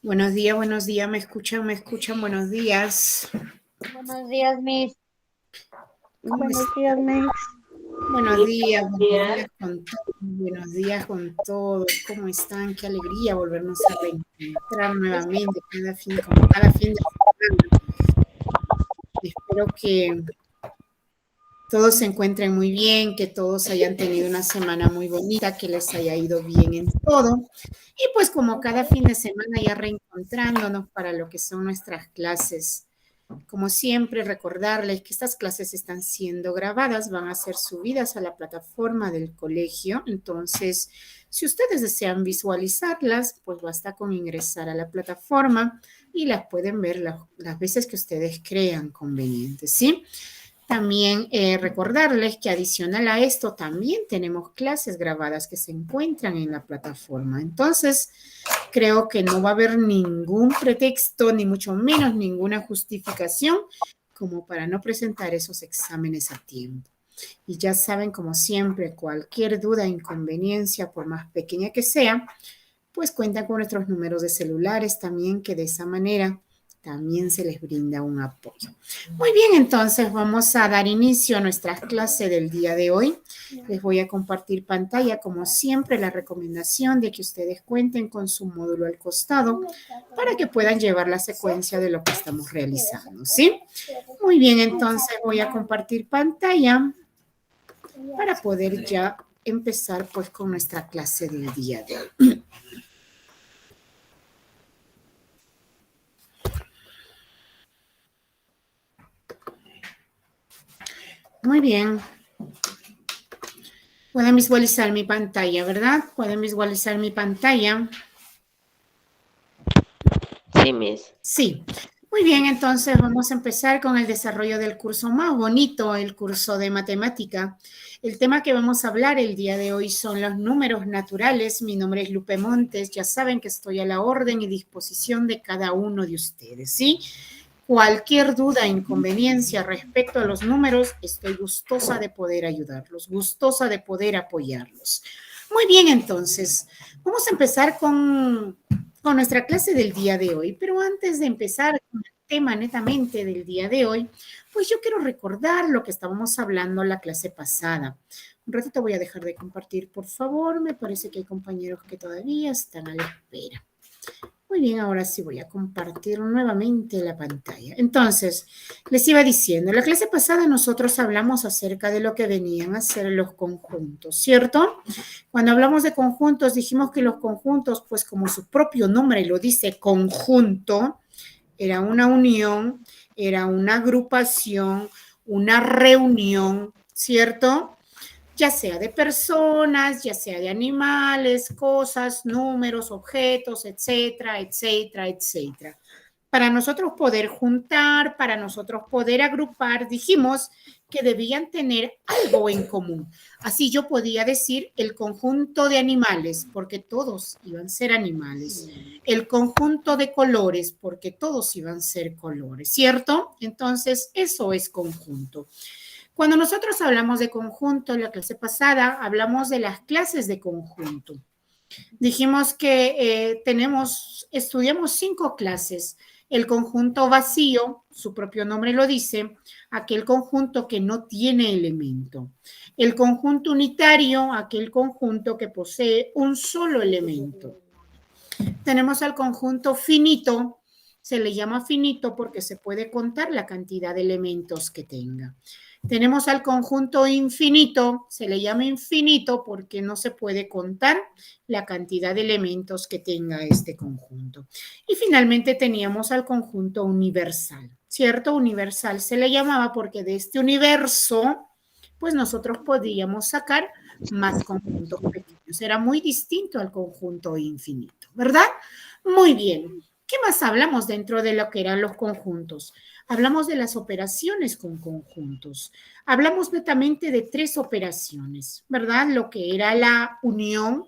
Buenos días, me escuchan, buenos días. Buenos días, Miss. ¿Cómo Buenos días, están? Miss. Buenos días con todos, buenos días con todos. ¿Cómo están? Qué alegría volvernos a reencontrar nuevamente como cada fin de semana. Espero que todos se encuentren muy bien, que todos hayan tenido una semana muy bonita, que les haya ido bien en todo. Y pues como cada fin de semana ya reencontrándonos para lo que son nuestras clases. Como siempre, recordarles que estas clases están siendo grabadas, van a ser subidas a la plataforma del colegio. Entonces, si ustedes desean visualizarlas, pues basta con ingresar a la plataforma y las pueden ver las veces que ustedes crean convenientes, ¿sí? También recordarles que adicional a esto, también tenemos clases grabadas que se encuentran en la plataforma. Entonces, creo que no va a haber ningún pretexto, ni mucho menos ninguna justificación como para no presentar esos exámenes a tiempo. Y ya saben, como siempre, cualquier duda, inconveniencia, por más pequeña que sea, pues cuentan con nuestros números de celulares también, que de esa manera también se les brinda un apoyo. Muy bien, entonces vamos a dar inicio a nuestra clase del día de hoy. Les voy a compartir pantalla, como siempre, la recomendación de que ustedes cuenten con su módulo al costado para que puedan llevar la secuencia de lo que estamos realizando, ¿sí? Muy bien, entonces voy a compartir pantalla para poder ya empezar pues con nuestra clase del día de hoy. Muy bien. Pueden visualizar mi pantalla, ¿verdad? Pueden visualizar mi pantalla. Sí, Miss. Sí. Muy bien, entonces vamos a empezar con el desarrollo del curso más bonito, el curso de matemática. El tema que vamos a hablar el día de hoy son los números naturales. Mi nombre es Lupe Montes. Ya saben que estoy a la orden y disposición de cada uno de ustedes, ¿sí? Cualquier duda, inconveniencia respecto a los números, estoy gustosa de poder ayudarlos, gustosa de poder apoyarlos. Muy bien, entonces, vamos a empezar con nuestra clase del día de hoy, pero antes de empezar con el tema netamente del día de hoy, pues yo quiero recordar lo que estábamos hablando la clase pasada. Un ratito voy a dejar de compartir, por favor, me parece que hay compañeros que todavía están a la espera. Muy bien, ahora sí voy a compartir nuevamente la pantalla. Entonces, les iba diciendo, la clase pasada nosotros hablamos acerca de lo que venían a ser los conjuntos, ¿cierto? Cuando hablamos de conjuntos, dijimos que los conjuntos, pues como su propio nombre lo dice, conjunto, era una unión, era una agrupación, una reunión, ¿cierto? Ya sea de personas, ya sea de animales, cosas, números, objetos, etcétera, etcétera, etcétera. Para nosotros poder juntar, para nosotros poder agrupar, dijimos que debían tener algo en común. Así yo podía decir el conjunto de animales, porque todos iban a ser animales. El conjunto de colores, porque todos iban a ser colores, ¿cierto? Entonces, eso es conjunto. Cuando nosotros hablamos de conjunto, en la clase pasada hablamos de las clases de conjunto. Dijimos que estudiamos 5 clases. El conjunto vacío, su propio nombre lo dice, aquel conjunto que no tiene elemento. El conjunto unitario, aquel conjunto que posee un solo elemento. Tenemos al conjunto finito, se le llama finito porque se puede contar la cantidad de elementos que tenga. Tenemos al conjunto infinito, se le llama infinito porque no se puede contar la cantidad de elementos que tenga este conjunto. Y finalmente teníamos al conjunto universal, ¿cierto? Universal se le llamaba porque de este universo, pues nosotros podíamos sacar más conjuntos pequeños. Era muy distinto al conjunto infinito, ¿verdad? Muy bien. ¿Qué más hablamos dentro de lo que eran los conjuntos? Hablamos de las operaciones con conjuntos. Hablamos netamente de 3 operaciones, ¿verdad? Lo que era la unión,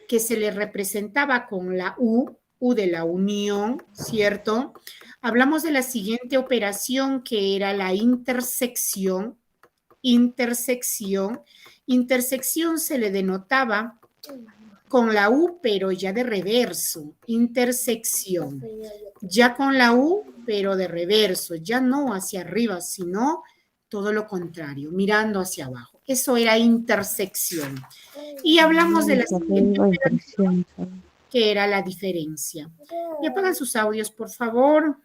que se le representaba con la U de la unión, ¿cierto? Hablamos de la siguiente operación, que era la intersección. Intersección. Intersección se le denotaba con la U, pero ya de reverso, intersección. Ya con la U, pero de reverso, ya no hacia arriba, sino todo lo contrario, mirando hacia abajo. Eso era intersección. Y hablamos de la siguiente operación, que era la diferencia. Y apagan sus audios, por favor.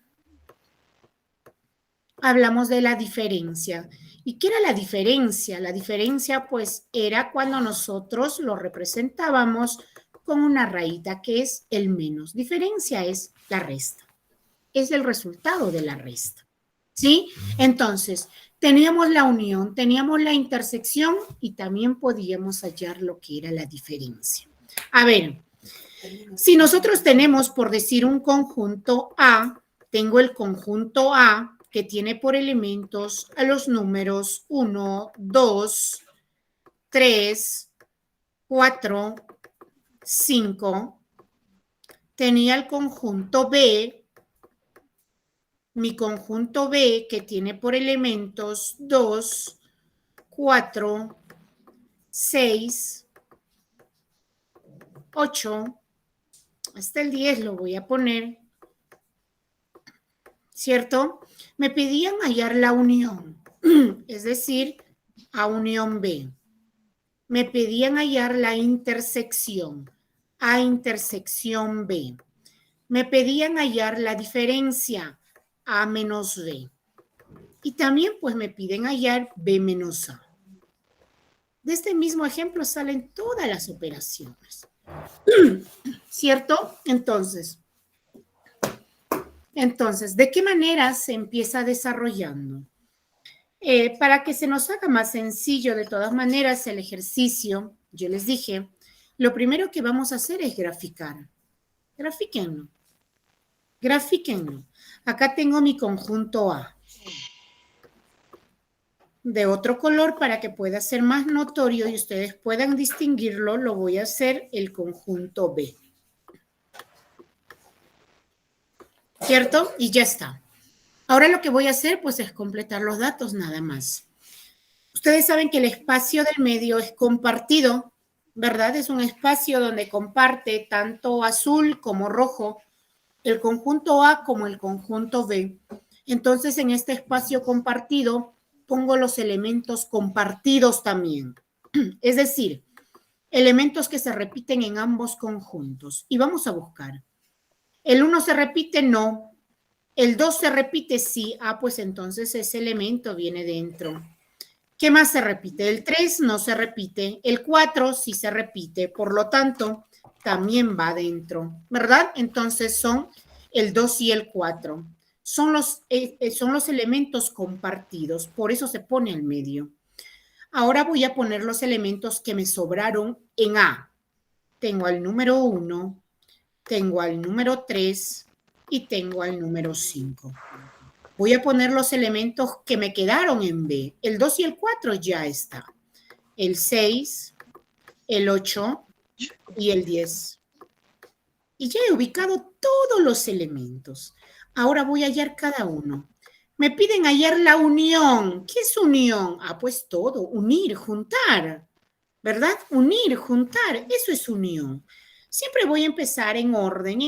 Hablamos de la diferencia. ¿Y qué era la diferencia? La diferencia, pues, era cuando nosotros lo representábamos con una rayita, que es el menos. Diferencia es la resta. Es el resultado de la resta. ¿Sí? Entonces, teníamos la unión, teníamos la intersección y también podíamos hallar lo que era la diferencia. A ver, si nosotros tenemos, por decir, un conjunto A, tengo el conjunto A que tiene por elementos a los números 1, 2, 3, 4, 5. Tenía el conjunto B, mi conjunto B que tiene por elementos 2, 4, 6, 8, hasta el 10 lo voy a poner, ¿cierto? Me pedían hallar la unión, es decir, A unión B. Me pedían hallar la intersección, A intersección B. Me pedían hallar la diferencia, A menos B. Y también pues me piden hallar B menos A. De este mismo ejemplo salen todas las operaciones. ¿Cierto? Entonces, ¿de qué manera se empieza desarrollando? Para que se nos haga más sencillo, de todas maneras, el ejercicio, yo les dije, lo primero que vamos a hacer es graficar. Grafíquenlo. Grafíquenlo. Acá tengo mi conjunto A. De otro color para que pueda ser más notorio y ustedes puedan distinguirlo, lo voy a hacer el conjunto B. ¿Cierto? Y ya está. Ahora lo que voy a hacer pues es completar los datos nada más. Ustedes saben que el espacio del medio es compartido, ¿verdad? Es un espacio donde comparte tanto azul como rojo, el conjunto A como el conjunto B. Entonces en este espacio compartido pongo los elementos compartidos también. Es decir, elementos que se repiten en ambos conjuntos. Y vamos a buscar. ¿El 1 se repite? No. ¿El 2 se repite? Sí. Ah, pues entonces ese elemento viene dentro. ¿Qué más se repite? El 3 no se repite. El 4 sí se repite. Por lo tanto, también va dentro. ¿Verdad? Entonces son el 2 y el 4. Son los elementos compartidos. Por eso se pone al medio. Ahora voy a poner los elementos que me sobraron en A. Tengo al número 1, tengo al número 3 y tengo al número 5. Voy a poner los elementos que me quedaron en B. El 2 y el 4 ya está. El 6, el 8 y el 10. Y ya he ubicado todos los elementos. Ahora voy a hallar cada uno. Me piden hallar la unión. ¿Qué es unión? Ah, pues todo. Unir, juntar. ¿Verdad? Unir, juntar. Eso es unión. Siempre voy a empezar en orden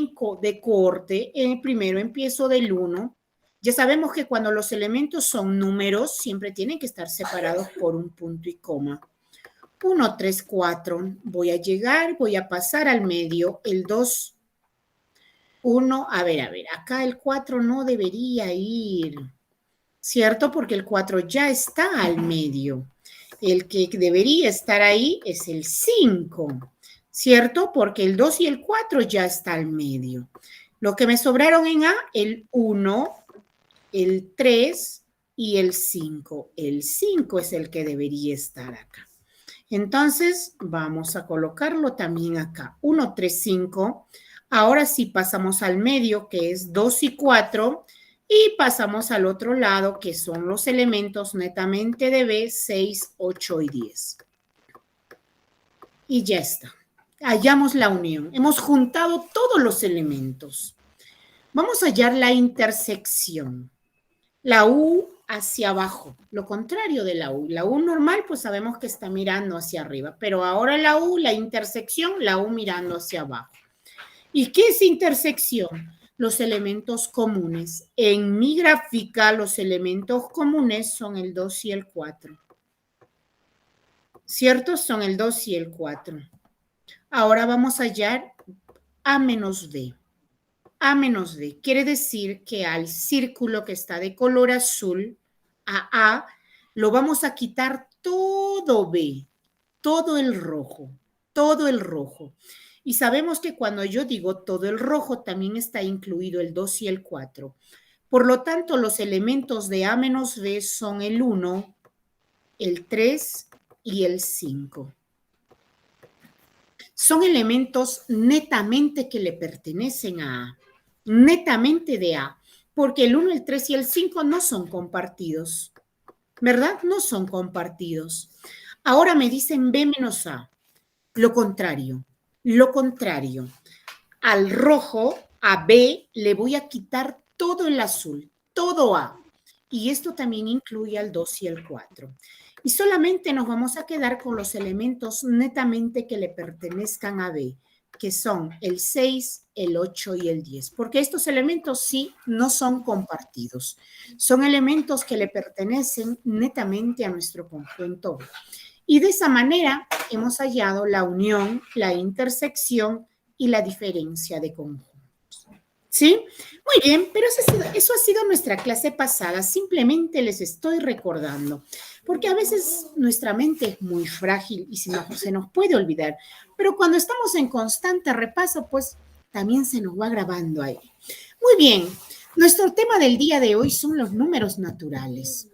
de corte. Primero empiezo del 1. Ya sabemos que cuando los elementos son números, siempre tienen que estar separados por un punto y coma. 1, 3, 4. Voy a llegar, voy a pasar al medio. El 2, 1. A ver. Acá el 4 no debería ir, ¿cierto? Porque el 4 ya está al medio. El que debería estar ahí es el 5, ¿cierto? Porque el 2 y el 4 ya está al medio. Lo que me sobraron en A, el 1, el 3 y el 5. El 5 es el que debería estar acá. Entonces, vamos a colocarlo también acá. 1, 3, 5. Ahora sí pasamos al medio, que es 2 y 4. Y pasamos al otro lado, que son los elementos netamente de B, 6, 8 y 10. Y ya está. Hallamos la unión. Hemos juntado todos los elementos. Vamos a hallar la intersección. La U hacia abajo, lo contrario de la U. La U normal, pues sabemos que está mirando hacia arriba, pero ahora la U, la intersección, la U mirando hacia abajo. ¿Y qué es intersección? Los elementos comunes. En mi gráfica, los elementos comunes son el 2 y el 4. ¿Cierto? Son el 2 y el 4. Ahora vamos a hallar A menos D. A menos D quiere decir que al círculo que está de color azul, a lo vamos a quitar todo B, todo el rojo, todo el rojo. Y sabemos que cuando yo digo todo el rojo, también está incluido el 2 y el 4. Por lo tanto, los elementos de A menos B son el 1, el 3 y el 5. Son elementos netamente que le pertenecen a A, netamente de A, porque el 1, el 3 y el 5 no son compartidos, ¿verdad? No son compartidos. Ahora me dicen B menos A, lo contrario, lo contrario. Al rojo, a B, le voy a quitar todo el azul, todo A. Y esto también incluye al 2 y el 4. Y solamente nos vamos a quedar con los elementos netamente que le pertenezcan a B, que son el 6, el 8 y el 10, porque estos elementos sí no son compartidos. Son elementos que le pertenecen netamente a nuestro conjunto B. Y de esa manera hemos hallado la unión, la intersección y la diferencia de conjuntos. ¿Sí? Muy bien, pero eso ha sido nuestra clase pasada. Simplemente les estoy recordando, porque a veces nuestra mente es muy frágil y se nos puede olvidar, pero cuando estamos en constante repaso, pues también se nos va grabando ahí. Muy bien, nuestro tema del día de hoy son los números naturales.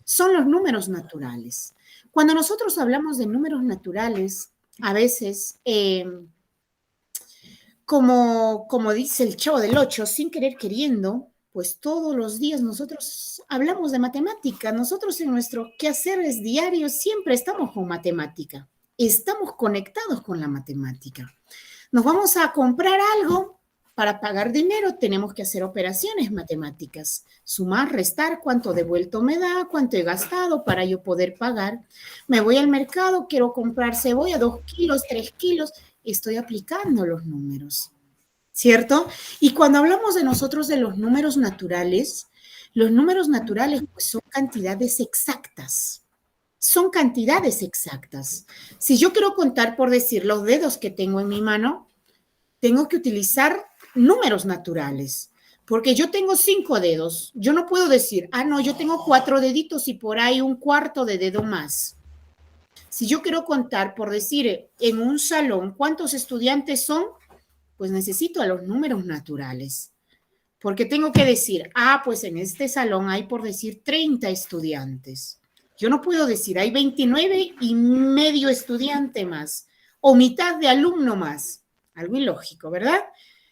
Son los números naturales. Cuando nosotros hablamos de números naturales, a veces como dice el Chavo del Ocho, sin querer queriendo, pues todos los días nosotros hablamos de matemática. Nosotros en nuestros quehaceres diarios siempre estamos con matemática. Estamos conectados con la matemática. Nos vamos a comprar algo, para pagar dinero tenemos que hacer operaciones matemáticas. Sumar, restar, cuánto devuelto me da, cuánto he gastado para yo poder pagar. Me voy al mercado, quiero comprar cebolla, 2 kilos, 3 kilos. Estoy aplicando los números, ¿cierto? Y cuando hablamos de nosotros de los números naturales pues son cantidades exactas. Son cantidades exactas. Si yo quiero contar, por decir, los dedos que tengo en mi mano, tengo que utilizar números naturales, porque yo tengo 5 dedos. Yo no puedo decir, no, yo tengo 4 deditos y por ahí un cuarto de dedo más. Si yo quiero contar, por decir, en un salón, ¿cuántos estudiantes son? Pues necesito a los números naturales, porque tengo que decir, pues en este salón hay, por decir, 30 estudiantes. Yo no puedo decir, hay 29 y medio estudiante más, o mitad de alumno más. Algo ilógico, ¿verdad?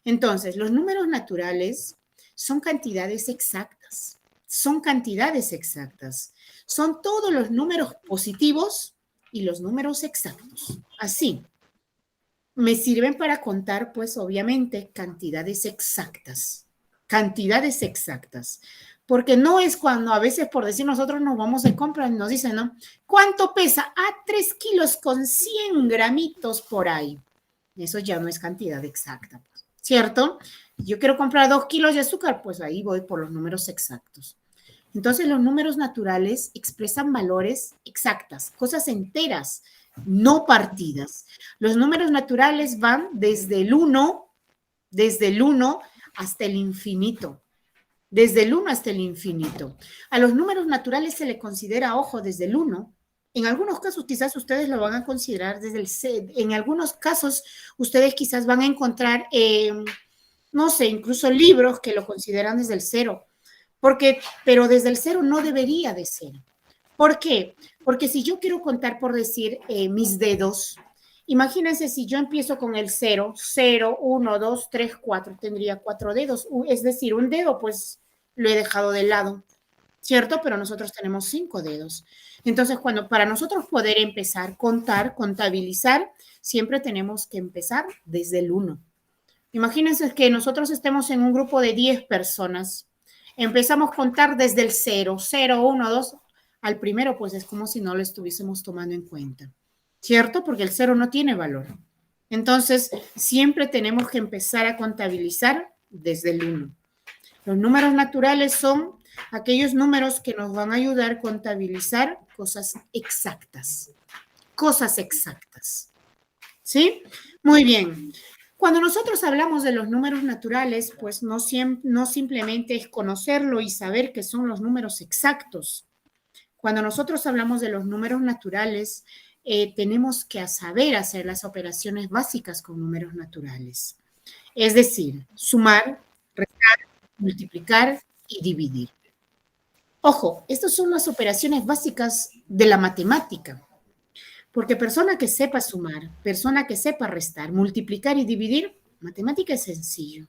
Entonces, los números naturales son cantidades exactas. Son cantidades exactas. Son todos los números positivos y los números exactos. Así. Me sirven para contar, pues, obviamente, cantidades exactas. Cantidades exactas. Porque no es cuando a veces, por decir, nosotros nos vamos de compra y nos dicen, ¿no? ¿Cuánto pesa? 3 kilos con 100 gramitos por ahí. Eso ya no es cantidad exacta, ¿cierto? Yo quiero comprar 2 kilos de azúcar, pues ahí voy por los números exactos. Entonces, los números naturales expresan valores exactas, cosas enteras, no partidas. Los números naturales van desde el 1 hasta el infinito. Desde el 1 hasta el infinito. A los números naturales se le considera, ojo, desde el 1. En algunos casos quizás ustedes lo van a considerar desde el 0. En algunos casos ustedes quizás van a encontrar, no sé, incluso libros que lo consideran desde el 0. Pero desde el 0 no debería de ser. ¿Por qué? Porque si yo quiero contar, por decir, mis dedos, imagínense si yo empiezo con el 0, 0, 1, 2, 3, 4, tendría 4 dedos. Es decir, un dedo, pues, lo he dejado de lado, ¿cierto? Pero nosotros tenemos 5 dedos. Entonces, para nosotros poder empezar, contar, contabilizar, siempre tenemos que empezar desde el 1. Imagínense que nosotros estemos en un grupo de 10 personas. Empezamos a contar desde el 0, 0, 1, 2. Al primero, pues es como si no lo estuviésemos tomando en cuenta, ¿cierto? Porque el 0 no tiene valor. Entonces, siempre tenemos que empezar a contabilizar desde el 1. Los números naturales son aquellos números que nos van a ayudar a contabilizar cosas exactas. Cosas exactas. ¿Sí? Muy bien. Cuando nosotros hablamos de los números naturales, pues no simplemente es conocerlo y saber que son los números exactos. Cuando nosotros hablamos de los números naturales, tenemos que saber hacer las operaciones básicas con números naturales. Es decir, sumar, restar, multiplicar y dividir. Ojo, estas son las operaciones básicas de la matemática. Porque persona que sepa sumar, persona que sepa restar, multiplicar y dividir, matemática es sencillo.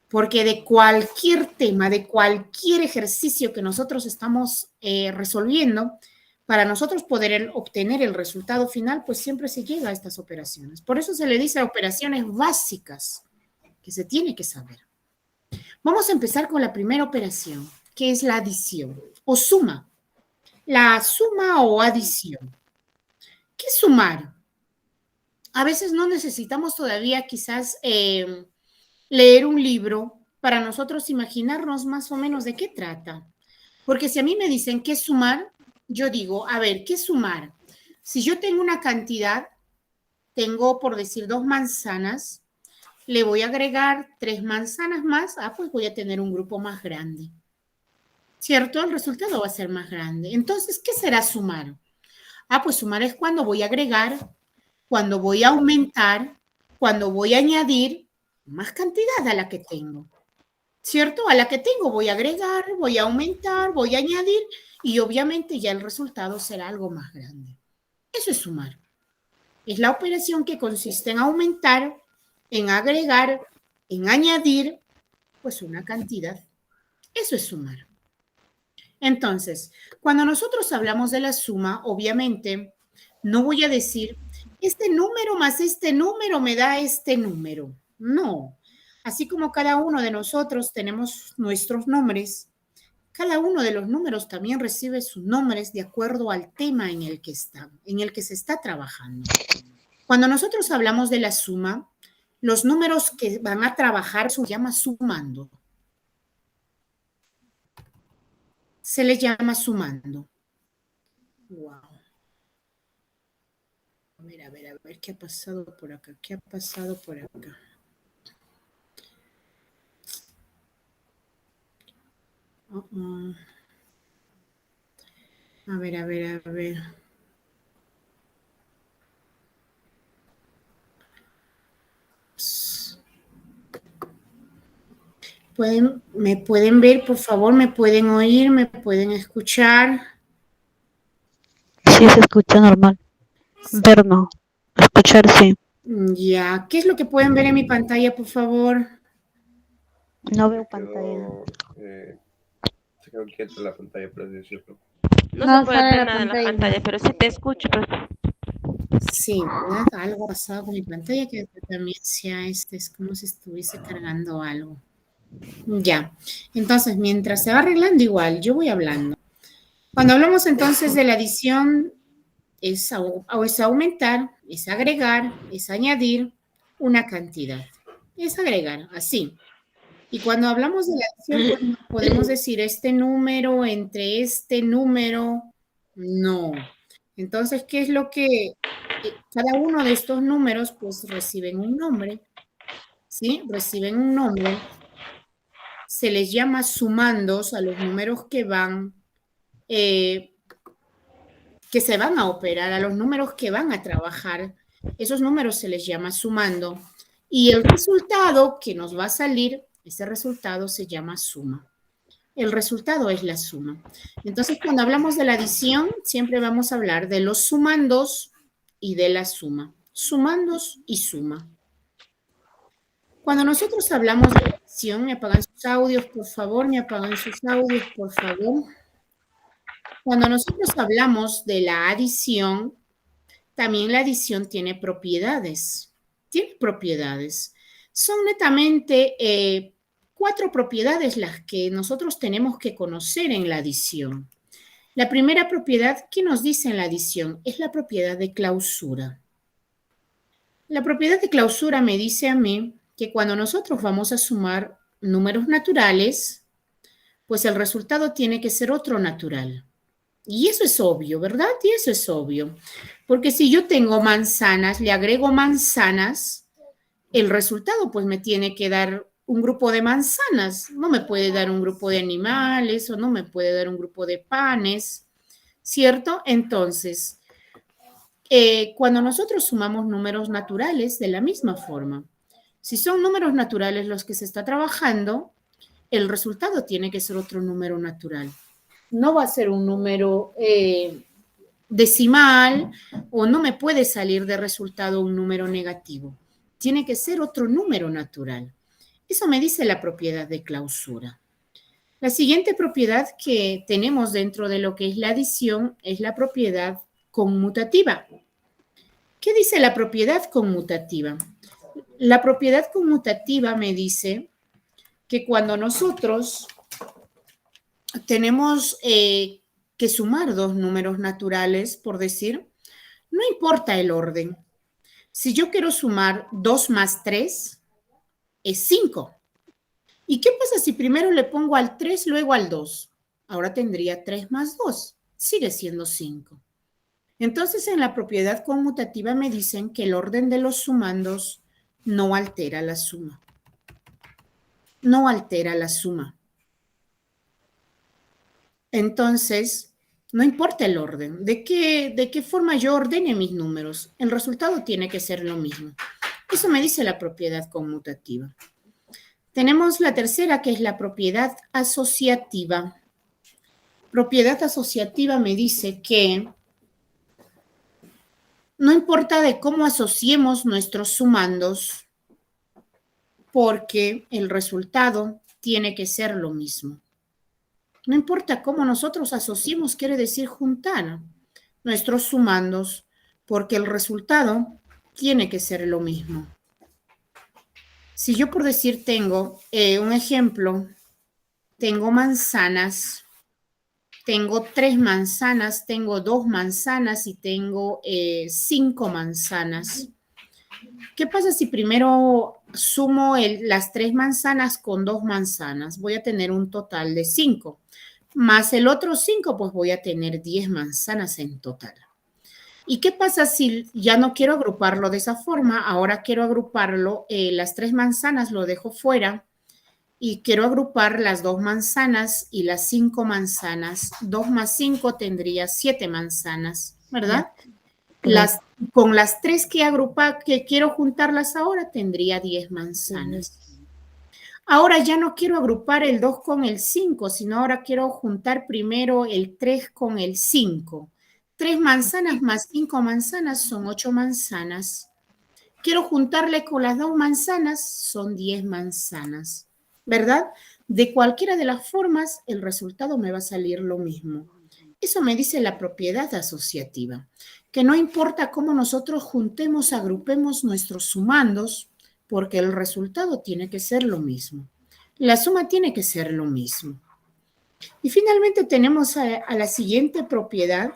Porque de cualquier tema, de cualquier ejercicio que nosotros estamos resolviendo, para nosotros poder obtener el resultado final, pues siempre se llega a estas operaciones. Por eso se le dice operaciones básicas que se tiene que saber. Vamos a empezar con la primera operación, que es la adición o suma. La suma o adición. ¿Qué es sumar? A veces no necesitamos todavía quizás leer un libro para nosotros imaginarnos más o menos de qué trata. Porque si a mí me dicen qué es sumar, yo digo, a ver, ¿qué es sumar? Si yo tengo una cantidad, tengo por decir 2 manzanas, le voy a agregar 3 manzanas más, pues voy a tener un grupo más grande. ¿Cierto? El resultado va a ser más grande. Entonces, ¿qué será sumar? Pues sumar es cuando voy a agregar, cuando voy a aumentar, cuando voy a añadir más cantidad a la que tengo. ¿Cierto? A la que tengo voy a agregar, voy a aumentar, voy a añadir y obviamente ya el resultado será algo más grande. Eso es sumar. Es la operación que consiste en aumentar, en agregar, en añadir, pues una cantidad. Eso es sumar. Entonces, cuando nosotros hablamos de la suma, obviamente, no voy a decir, este número más este número me da este número. No. Así como cada uno de nosotros tenemos nuestros nombres, cada uno de los números también recibe sus nombres de acuerdo al tema en el que se está trabajando. Cuando nosotros hablamos de la suma, los números que van a trabajar se llama sumando. Se les llama sumando. Wow. A ver, ¿qué ha pasado por acá? ¿Qué ha pasado por acá? A ver. ¿Me pueden ver, por favor? ¿Me pueden oír? ¿Me pueden escuchar? Sí, se escucha normal. Ver no. Escuchar sí. Ya. ¿Qué es lo que pueden ver en mi pantalla, por favor? No veo pantalla. Se quedó quieta la pantalla, por así decirlo. No se puede ver nada en la pantalla, pero sí te escucho. Sí, algo ha pasado con mi pantalla que también sea es como si estuviese cargando algo. Ya. Entonces, mientras se va arreglando igual, yo voy hablando. Cuando hablamos entonces de la adición, es aumentar, es agregar, es añadir una cantidad. Es agregar, así. Y cuando hablamos de la adición, pues no podemos decir este número entre este número. No. Entonces, ¿qué es lo que cada uno de estos números pues reciben un nombre? ¿Sí? Reciben un nombre. Se les llama sumandos a los números que se van a operar, a los números que van a trabajar. Esos números se les llama sumando. Y el resultado que nos va a salir, ese resultado se llama suma. El resultado es la suma. Entonces, cuando hablamos de la adición, siempre vamos a hablar de los sumandos y de la suma. Sumandos y suma. Cuando nosotros hablamos de adición, me apagan sus audios, por favor, Cuando nosotros hablamos de la adición, también la adición tiene propiedades. Tiene propiedades. Son netamente 4 propiedades las que nosotros tenemos que conocer en la adición. La primera propiedad, ¿qué nos dice en la adición? Es la propiedad de clausura. La propiedad de clausura me dice a mí que cuando nosotros vamos a sumar números naturales, pues el resultado tiene que ser otro natural. Y eso es obvio, ¿verdad? Y eso es obvio. Porque si yo tengo manzanas, le agrego manzanas, el resultado pues me tiene que dar un grupo de manzanas. No me puede dar un grupo de animales o no me puede dar un grupo de panes, ¿cierto? Entonces, cuando nosotros sumamos números naturales de la misma forma, si son números naturales los que se está trabajando, el resultado tiene que ser otro número natural. No va a ser un número decimal o no me puede salir de resultado un número negativo. Tiene que ser otro número natural. Eso me dice la propiedad de clausura. La siguiente propiedad que tenemos dentro de lo que es la adición es la propiedad conmutativa. ¿Qué dice la propiedad conmutativa? La propiedad conmutativa me dice que cuando nosotros tenemos que sumar dos números naturales, por decir, no importa el orden. Si yo quiero sumar 2 más 3, es 5. ¿Y qué pasa si primero le pongo al 3, luego al 2? Ahora tendría 3 más 2. Sigue siendo 5. Entonces, en la propiedad conmutativa me dicen que el orden de los sumandos no altera la suma. No altera la suma. Entonces, no importa el orden. ¿De qué forma yo ordene mis números? El resultado tiene que ser lo mismo. Eso me dice la propiedad conmutativa. Tenemos la tercera, que es la propiedad asociativa. Propiedad asociativa me dice que no importa de cómo asociemos nuestros sumandos, porque el resultado tiene que ser lo mismo. No importa cómo nosotros asociemos, quiere decir juntar nuestros sumandos, porque el resultado tiene que ser lo mismo. Si yo por decir tengo un ejemplo, tengo manzanas, tengo 3 manzanas, tengo 2 manzanas y tengo 5 manzanas. ¿Qué pasa si primero sumo las 3 manzanas con 2 manzanas? Voy a tener un total de 5. Más el otro 5, pues voy a tener 10 manzanas en total. ¿Y qué pasa si ya no quiero agruparlo de esa forma? Ahora quiero agruparlo, las 3 manzanas lo dejo fuera y quiero agrupar las 2 manzanas y las 5 manzanas. 2 más 5 tendría 7 manzanas, ¿verdad? Con las 3 que quiero juntarlas ahora, tendría 10 manzanas. Ahora ya no quiero agrupar el 2 con el 5, sino ahora quiero juntar primero el 3 con el 5. 3 manzanas más 5 manzanas son 8 manzanas. Quiero juntarle con las 2 manzanas, son 10 manzanas, ¿verdad? De cualquiera de las formas, el resultado me va a salir lo mismo. Eso me dice la propiedad asociativa, que no importa cómo nosotros juntemos, agrupemos nuestros sumandos, porque el resultado tiene que ser lo mismo. La suma tiene que ser lo mismo. Y finalmente tenemos a la siguiente propiedad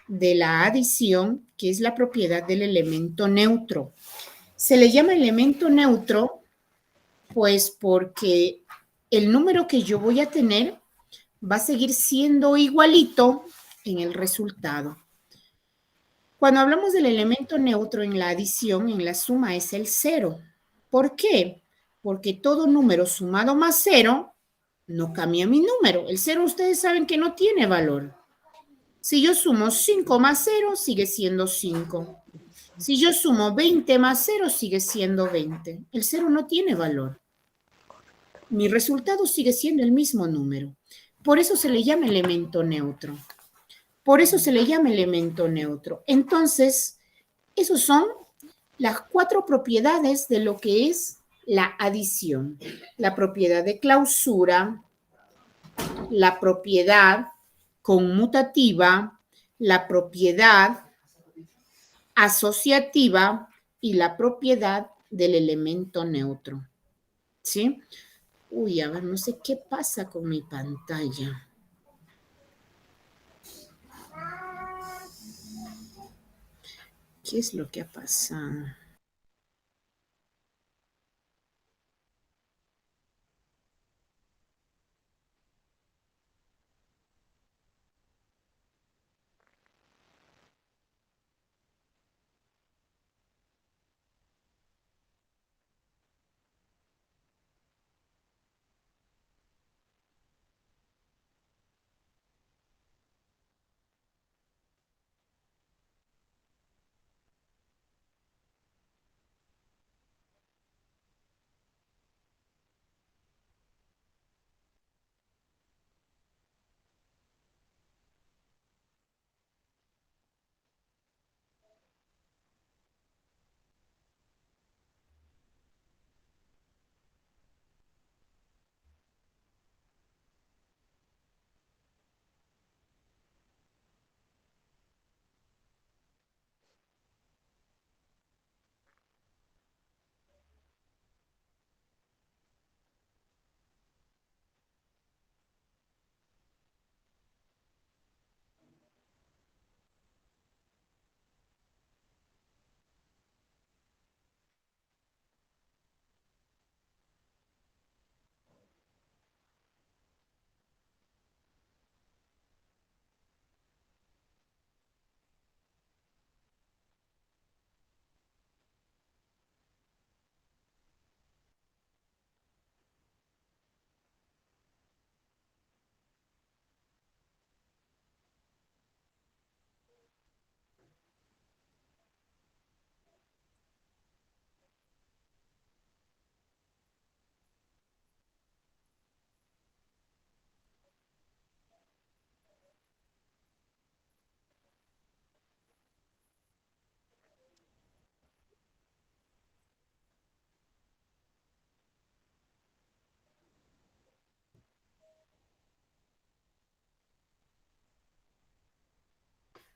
de la adición, que es la propiedad del elemento neutro. Se le llama elemento neutro, pues porque el número que yo voy a tener va a seguir siendo igualito en el resultado. Cuando hablamos del elemento neutro en la adición, en la suma, es el 0. ¿Por qué? Porque todo número sumado más 0 no cambia mi número. El 0 ustedes saben que no tiene valor. Si yo sumo 5 más 0, sigue siendo 5. Si yo sumo 20 más 0, sigue siendo 20. El 0 no tiene valor. Mi resultado sigue siendo el mismo número. Por eso se le llama elemento neutro. Por eso se le llama elemento neutro. Entonces, esos son las 4 propiedades de lo que es la adición. La propiedad de clausura, la propiedad conmutativa, la propiedad asociativa y la propiedad del elemento neutro. ¿Sí? Uy, a ver, no sé qué pasa con mi pantalla. ¿Qué es lo que ha pasado?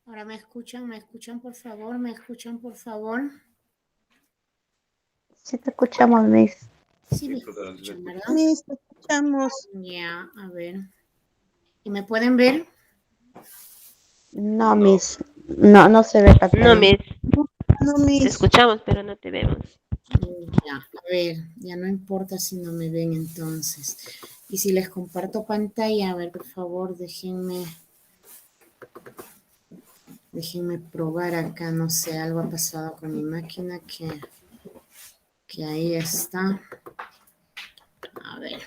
Ahora me escuchan, por favor, me escuchan, por favor. Sí te escuchamos, Miss. Sí, me Sí, total, sí se escuchan, escucha. ¿verdad? Miss, te escuchamos. Ya, a ver. ¿Y me pueden ver? No, No. Miss. No, no se ve No, pantalla. Miss. No, Te Miss. escuchamos, pero no te vemos. Ya, a ver, ya no importa si no me ven entonces. Y si les comparto pantalla, a ver, por favor, déjenme probar acá, no sé, algo ha pasado con mi máquina que ahí está. A ver,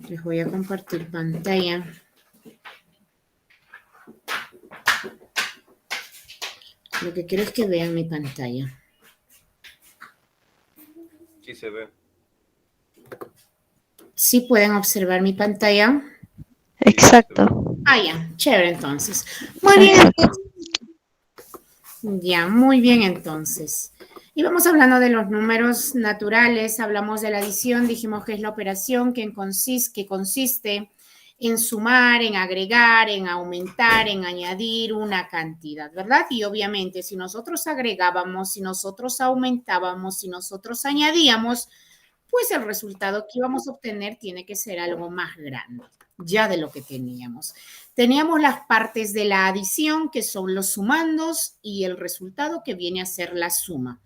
les voy a compartir pantalla. Lo que quiero es que vean mi pantalla. Sí se ve. ¿Sí pueden observar mi pantalla? Exacto. Ah, ya, chévere entonces. Muy bien, Exacto. ya, muy bien entonces. Y vamos hablando de los números naturales, hablamos de la adición, dijimos que es la operación que consiste en sumar, en agregar, en aumentar, en añadir una cantidad, ¿verdad? Y obviamente si nosotros agregábamos, si nosotros aumentábamos, si nosotros añadíamos, pues el resultado que íbamos a obtener tiene que ser algo más grande, ya de lo que teníamos. Teníamos las partes de la adición, que son los sumandos, y el resultado que viene a ser la suma.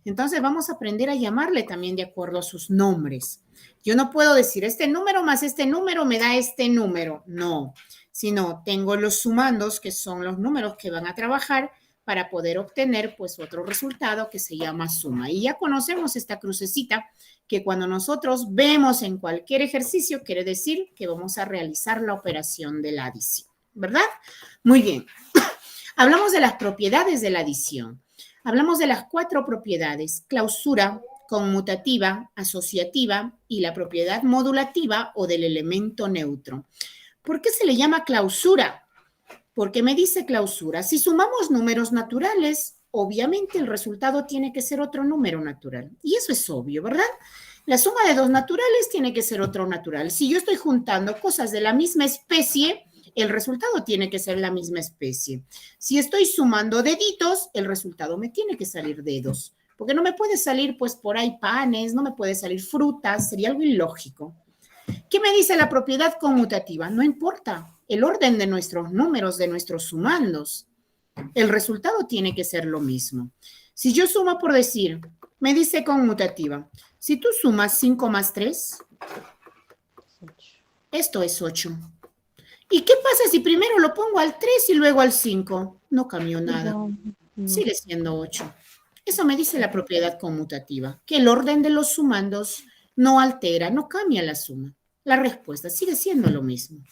Entonces vamos a aprender a llamarle también de acuerdo a sus nombres. Yo no puedo decir este número más este número me da este número, no, sino tengo los sumandos, que son los números que van a trabajar para poder obtener pues otro resultado que se llama suma. Y ya conocemos esta crucecita que cuando nosotros vemos en cualquier ejercicio quiere decir que vamos a realizar la operación de la adición, ¿verdad? Muy bien. Hablamos de las propiedades de la adición. Hablamos de las 4 propiedades: clausura, conmutativa, asociativa y la propiedad modulativa o del elemento neutro. ¿Por qué se le llama clausura? Porque me dice clausura. Si sumamos números naturales, obviamente el resultado tiene que ser otro número natural. Y eso es obvio, ¿verdad? La suma de 2 naturales tiene que ser otro natural. Si yo estoy juntando cosas de la misma especie, el resultado tiene que ser la misma especie. Si estoy sumando deditos, el resultado me tiene que salir dedos. porque no me puede salir pues por ahí panes, no me puede salir frutas, sería algo ilógico. ¿Qué me dice la propiedad conmutativa? No importa el orden de nuestros números, de nuestros sumandos. El resultado tiene que ser lo mismo. Si yo sumo por decir, me dice conmutativa, si tú sumas 5 más 3, esto es 8. ¿Y qué pasa si primero lo pongo al 3 y luego al 5? No cambió nada. Sigue siendo 8. Eso me dice la propiedad conmutativa, que el orden de los sumandos no altera, no cambia la suma. La respuesta sigue siendo lo mismo.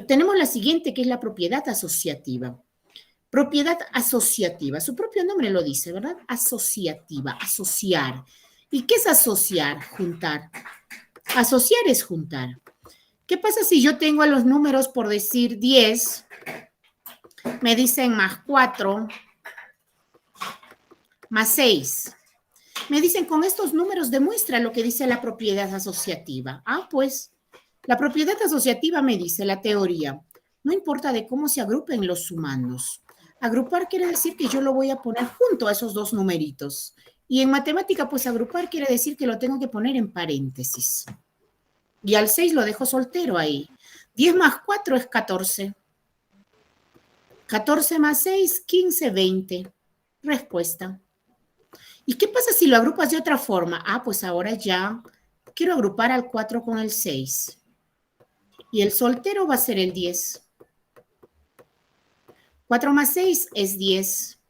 Tenemos la siguiente, que es la propiedad asociativa. Propiedad asociativa, su propio nombre lo dice, ¿verdad? Asociativa, asociar. ¿Y qué es asociar? Juntar. Asociar es juntar. ¿Qué pasa si yo tengo a los números, por decir 10, me dicen más 4, más 6? Me dicen, con estos números demuestra lo que dice la propiedad asociativa. Ah, pues, la propiedad asociativa me dice, la teoría, no importa de cómo se agrupen los sumandos. Agrupar quiere decir que yo lo voy a poner junto a esos dos numeritos. Y en matemática, pues agrupar quiere decir que lo tengo que poner en paréntesis. Y al 6 lo dejo soltero ahí. 10 más 4 es 14. 14 más 6, 15, 20. Respuesta. ¿Y qué pasa si lo agrupas de otra forma? Ah, pues ahora ya quiero agrupar al 4 con el 6. Y el soltero va a ser el 10. 4 más 6 es 10.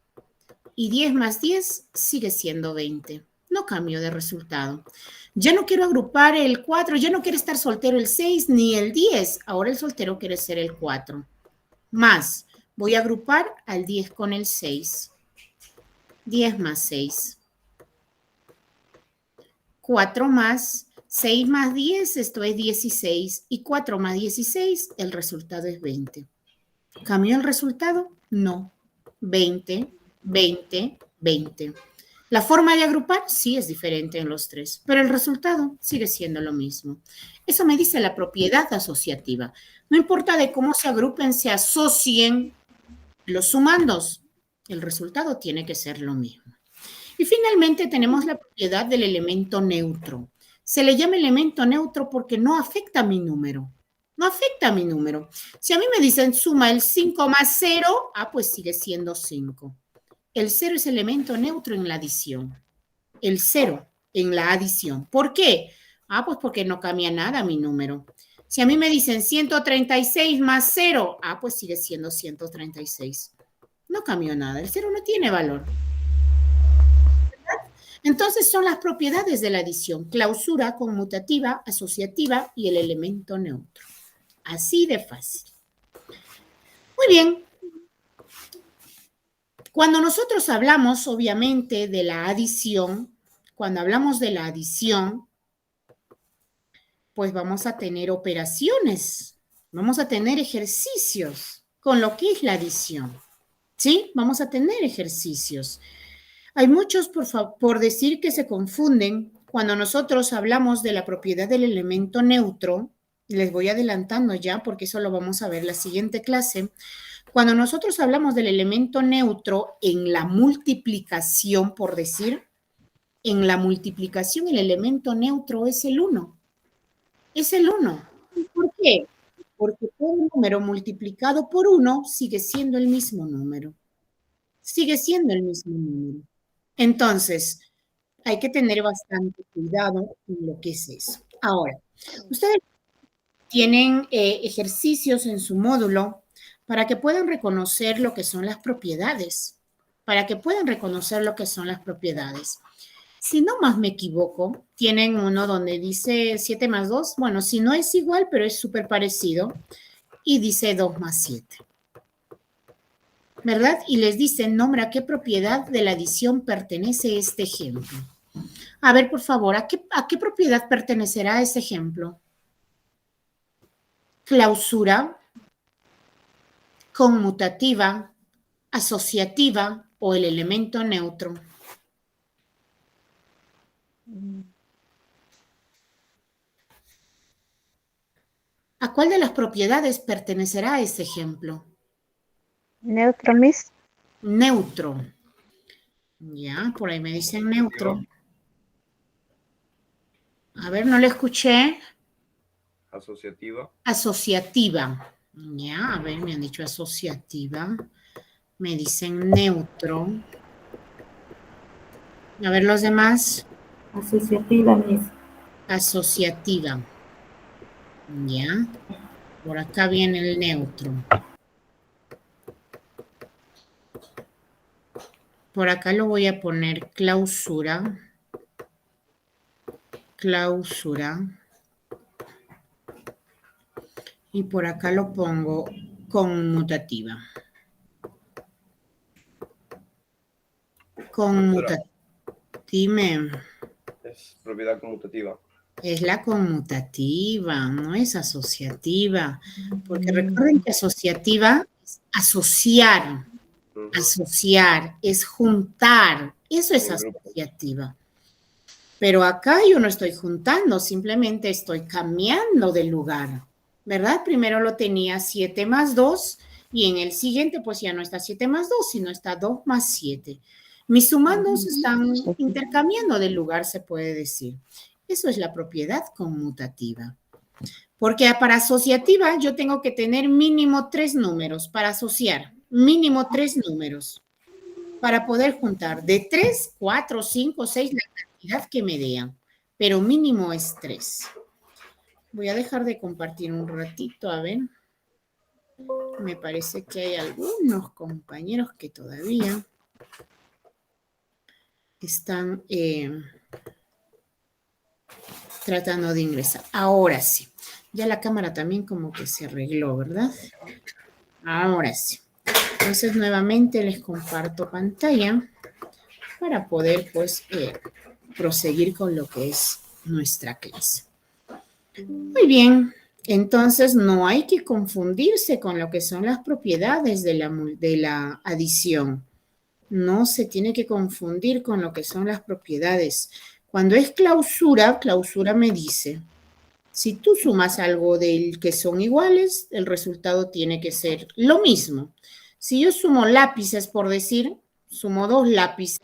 Y 10 más 10 sigue siendo 20. No cambio de resultado. Ya no quiero agrupar el 4, ya no quiere estar soltero el 6 ni el 10. Ahora el soltero quiere ser el 4. Más, voy a agrupar al 10 con el 6. 10 más 6. 4 más 6 más 10, esto es 16. Y 4 más 16, el resultado es 20. ¿Cambió el resultado? No. 20, 20, 20. La forma de agrupar sí es diferente en los tres, pero el resultado sigue siendo lo mismo. Eso me dice la propiedad asociativa. No importa de cómo se agrupen, se asocien los sumandos, el resultado tiene que ser lo mismo. Y finalmente tenemos la propiedad del elemento neutro. Se le llama elemento neutro porque no afecta a mi número. No afecta a mi número. Si a mí me dicen suma el 5 más 0, ah, pues sigue siendo 5. El 0 es elemento neutro en la adición. El 0 en la adición. ¿Por qué? Ah, pues porque no cambia nada mi número. Si a mí me dicen 136 más 0, ah, pues sigue siendo 136. No cambió nada. El 0 no tiene valor. Entonces son las propiedades de la adición: clausura, conmutativa, asociativa y el elemento neutro. Así de fácil. Muy bien. Cuando nosotros hablamos, obviamente, de la adición, cuando hablamos de la adición, pues vamos a tener operaciones, vamos a tener ejercicios con lo que es la adición. ¿Sí? Vamos a tener ejercicios. Hay muchos, por decir, que se confunden cuando nosotros hablamos de la propiedad del elemento neutro. Les voy adelantando ya porque eso lo vamos a ver en la siguiente clase. Cuando nosotros hablamos del elemento neutro en la multiplicación, por decir, en la multiplicación el elemento neutro es el 1. Es el 1. ¿Por qué? Porque todo número multiplicado por 1 sigue siendo el mismo número. Sigue siendo el mismo número. Entonces, hay que tener bastante cuidado en lo que es eso. Ahora, ustedes tienen ejercicios en su módulo para que puedan reconocer lo que son las propiedades. Para que puedan reconocer lo que son las propiedades. Si no más me equivoco, tienen uno donde dice 7 más 2. Bueno, si no es igual, pero es súper parecido. Y dice 2 más 7. ¿Verdad? Y les dicen, nombra qué propiedad de la adición pertenece este ejemplo. A ver, por favor, ¿a qué propiedad pertenecerá ese ejemplo? Clausura, conmutativa, asociativa o el elemento neutro. ¿A cuál de las propiedades pertenecerá ese ejemplo? Neutro, Miss. Neutro. Ya, por ahí me dicen neutro. A ver, no le escuché. Asociativa. Asociativa. Ya, a ver, me han dicho asociativa. Me dicen neutro. A ver, los demás. Asociativa, Miss. Asociativa. Ya. Por acá viene el neutro. Por acá lo voy a poner clausura. Clausura. Y por acá lo pongo conmutativa. Conmutativa. Dime. Es propiedad conmutativa. Es la conmutativa, no es asociativa. Porque recuerden que asociativa es asociar. Asociar, es juntar. Eso es asociativa. Pero acá yo no estoy juntando, simplemente estoy cambiando de lugar, ¿verdad? Primero lo tenía 7 más 2 y en el siguiente pues ya no está 7 más 2, sino está 2 más 7. Mis sumandos están intercambiando de lugar, se puede decir. Eso es la propiedad conmutativa. Porque para asociativa yo tengo que tener mínimo 3 números para asociar, mínimo 3 números para poder juntar de 3, 4, 5, 6, la cantidad que me den, pero mínimo es 3. Voy a dejar de compartir un ratito, a ver. Me parece que hay algunos compañeros que todavía están tratando de ingresar. Ahora sí. Ya la cámara también como que se arregló, ¿verdad? Ahora sí. Entonces, nuevamente les comparto pantalla para poder, pues, proseguir con lo que es nuestra clase. Muy bien. Entonces, no hay que confundirse con lo que son las propiedades de la adición. No se tiene que confundir con lo que son las propiedades. Cuando es clausura, clausura me dice, si tú sumas algo del que son iguales, el resultado tiene que ser lo mismo. Si yo sumo lápices, por decir, sumo 2 lápices,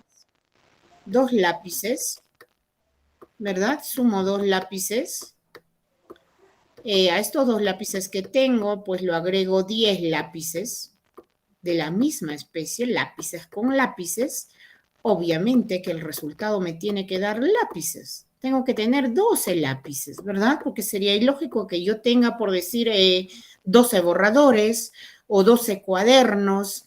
¿verdad? Sumo 2 lápices. A estos 2 lápices que tengo, pues lo agrego 10 lápices de la misma especie, lápices con lápices. Obviamente que el resultado me tiene que dar lápices. Tengo que tener 12 lápices, ¿verdad? Porque sería ilógico que yo tenga, por decir, 12 borradores o 12 cuadernos.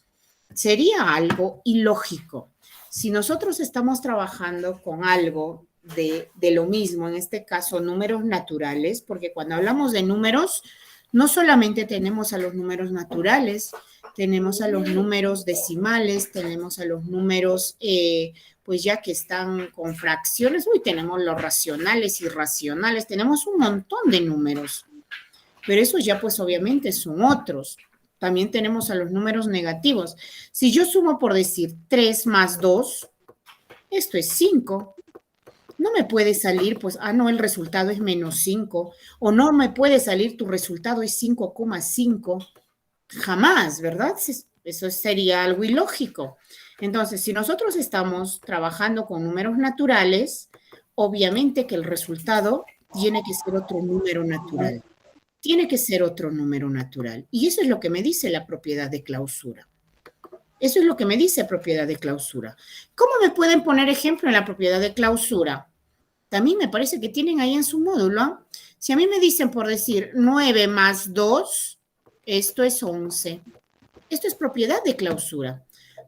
Sería algo ilógico. Si nosotros estamos trabajando con algo de lo mismo, en este caso números naturales, porque cuando hablamos de números, no solamente tenemos a los números naturales, tenemos a los números decimales, tenemos a los números, pues ya que están con fracciones, tenemos los racionales, irracionales, tenemos un montón de números, pero esos ya pues obviamente son otros. También tenemos a los números negativos. Si yo sumo por decir 3 más 2, esto es 5. No me puede salir, pues, no, el resultado es menos 5. O no me puede salir, tu resultado es 5,5. Jamás, ¿verdad? Eso sería algo ilógico. Entonces, si nosotros estamos trabajando con números naturales, obviamente que el resultado tiene que ser otro número natural. Tiene que ser otro número natural. Y eso es lo que me dice la propiedad de clausura. Eso es lo que me dice propiedad de clausura. ¿Cómo me pueden poner ejemplo en la propiedad de clausura? También me parece que tienen ahí en su módulo. Si a mí me dicen por decir 9 más 2, esto es 11. Esto es propiedad de clausura.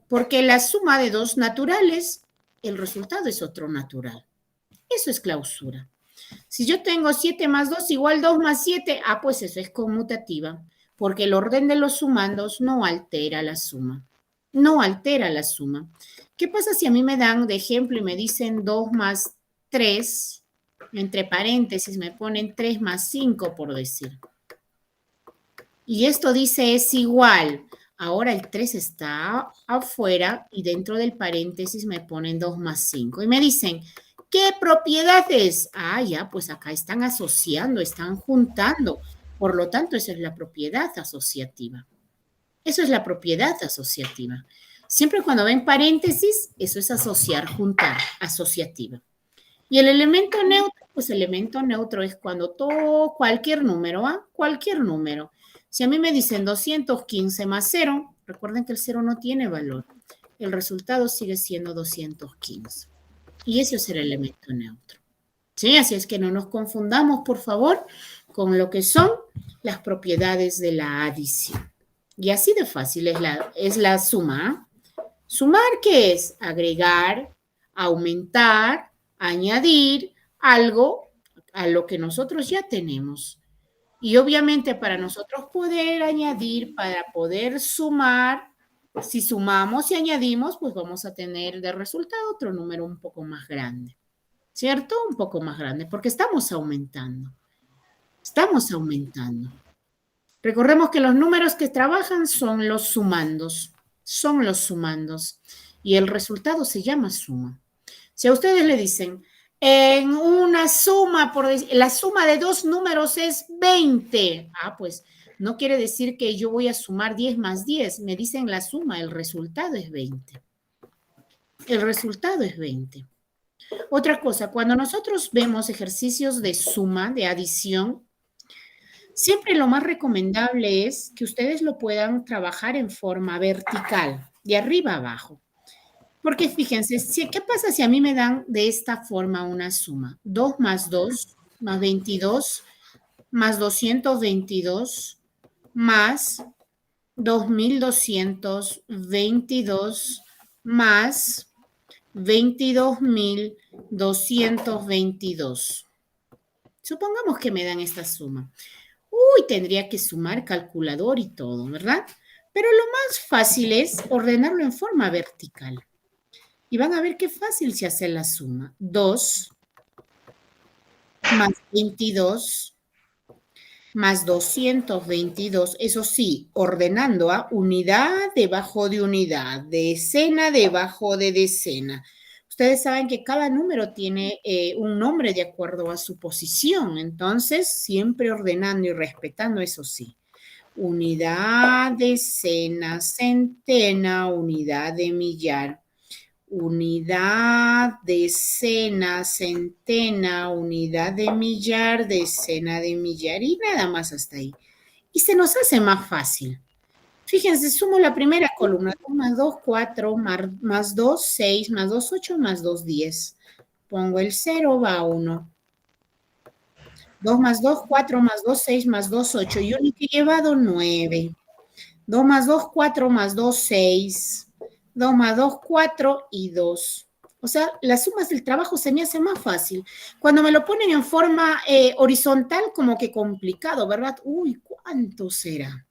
Porque la suma de 2 naturales, el resultado es otro natural. Eso es clausura. Si yo tengo 7 más 2 igual 2 más 7, pues eso es conmutativa. Porque el orden de los sumandos no altera la suma. No altera la suma. ¿Qué pasa si a mí me dan de ejemplo y me dicen 2 más 3, entre paréntesis me ponen 3 más 5 por decir? Y esto dice es igual. Ahora el 3 está afuera y dentro del paréntesis me ponen 2 más 5. Y me dicen, ¿qué propiedad es? Ya, pues acá están asociando, están juntando. Por lo tanto, esa es la propiedad asociativa. Eso es la propiedad asociativa. Siempre cuando ven paréntesis, eso es asociar, juntar, asociativa. Y el elemento neutro, pues el elemento neutro es cuando todo, cualquier número, ¿ah? Cualquier número. Si a mí me dicen 215 más 0, recuerden que el 0 no tiene valor. El resultado sigue siendo 215. Y ese es el elemento neutro. ¿Sí? Así es que no nos confundamos, por favor, con lo que son las propiedades de la adición. Y así de fácil es la suma. ¿Sumar qué es? Agregar, aumentar, añadir algo a lo que nosotros ya tenemos. Y obviamente para nosotros poder añadir, para poder sumar, si sumamos y añadimos, pues vamos a tener de resultado otro número un poco más grande. ¿Cierto? Un poco más grande, porque estamos aumentando. Estamos aumentando. Recordemos que los números que trabajan son los sumandos. Son los sumandos. Y el resultado se llama suma. Si a ustedes le dicen, en una suma, la suma de dos números es 20. Ah, pues no quiere decir que yo voy a sumar 10 más 10. Me dicen la suma, el resultado es 20. El resultado es 20. Otra cosa, cuando nosotros vemos ejercicios de suma, de adición, siempre lo más recomendable es que ustedes lo puedan trabajar en forma vertical, de arriba a abajo. Porque fíjense, ¿qué pasa si a mí me dan de esta forma una suma? 2 más 2 más 22 más 222 más 2222 más 22.222. Supongamos que me dan esta suma. Uy, tendría que sumar calculador y todo, ¿verdad? Pero lo más fácil es ordenarlo en forma vertical. Y van a ver qué fácil se hace la suma. 2 más 22 más 222, eso sí, ordenando a unidad debajo de unidad, decena debajo de decena. Ustedes saben que cada número tiene un nombre de acuerdo a su posición, entonces siempre ordenando y respetando, eso sí. Unidad, decena, centena, unidad de millar. Unidad, decena, centena, unidad de millar, decena de millar y nada más hasta ahí. Y se nos hace más fácil. Fíjense, sumo la primera columna. 2 más 2, 4, más 2, 6, más 2, 8, más 2, 10. Pongo el 0, va 1. 2 más 2, 4, más 2, 6, más 2, 8. Y único he llevado 9. 2 más 2, 4, más 2, 6. 2 más 2, 4 y 2. O sea, las sumas del trabajo se me hace más fácil. Cuando me lo ponen en forma horizontal, como que complicado, ¿verdad? Uy, ¿cuánto será?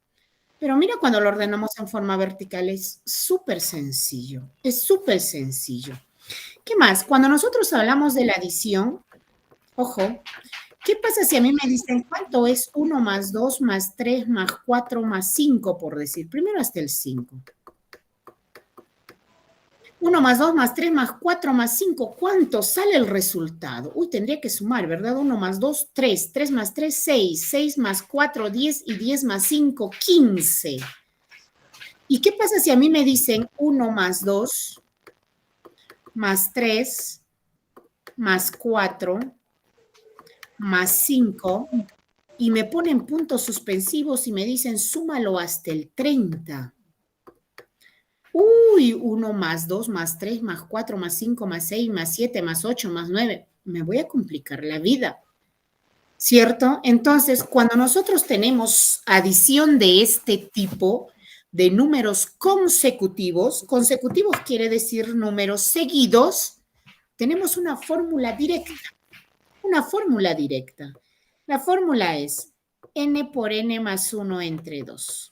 Pero mira, cuando lo ordenamos en forma vertical es súper sencillo. Es súper sencillo. ¿Qué más? Cuando nosotros hablamos de la adición, ojo, ¿qué pasa si a mí me dicen cuánto es 1 más 2 más 3 más 4 más 5, por decir? Primero hasta el 5. 1 más 2 más 3 más 4 más 5, ¿cuánto sale el resultado? Uy, tendría que sumar, ¿verdad? 1 más 2, 3, 3 más 3, 6, 6 más 4, 10 y 10 más 5, 15. ¿Y qué pasa si a mí me dicen 1 más 2 más 3 más 4 más 5 y me ponen puntos suspensivos y me dicen súmalo hasta el 30? Uy, 1 más 2 más 3 más 4 más 5 más 6 más 7 más 8 más 9. Me voy a complicar la vida, ¿cierto? Entonces, cuando nosotros tenemos adición de este tipo de números consecutivos, consecutivos quiere decir números seguidos, tenemos una fórmula directa. Una fórmula directa. La fórmula es n por n más 1 entre 2.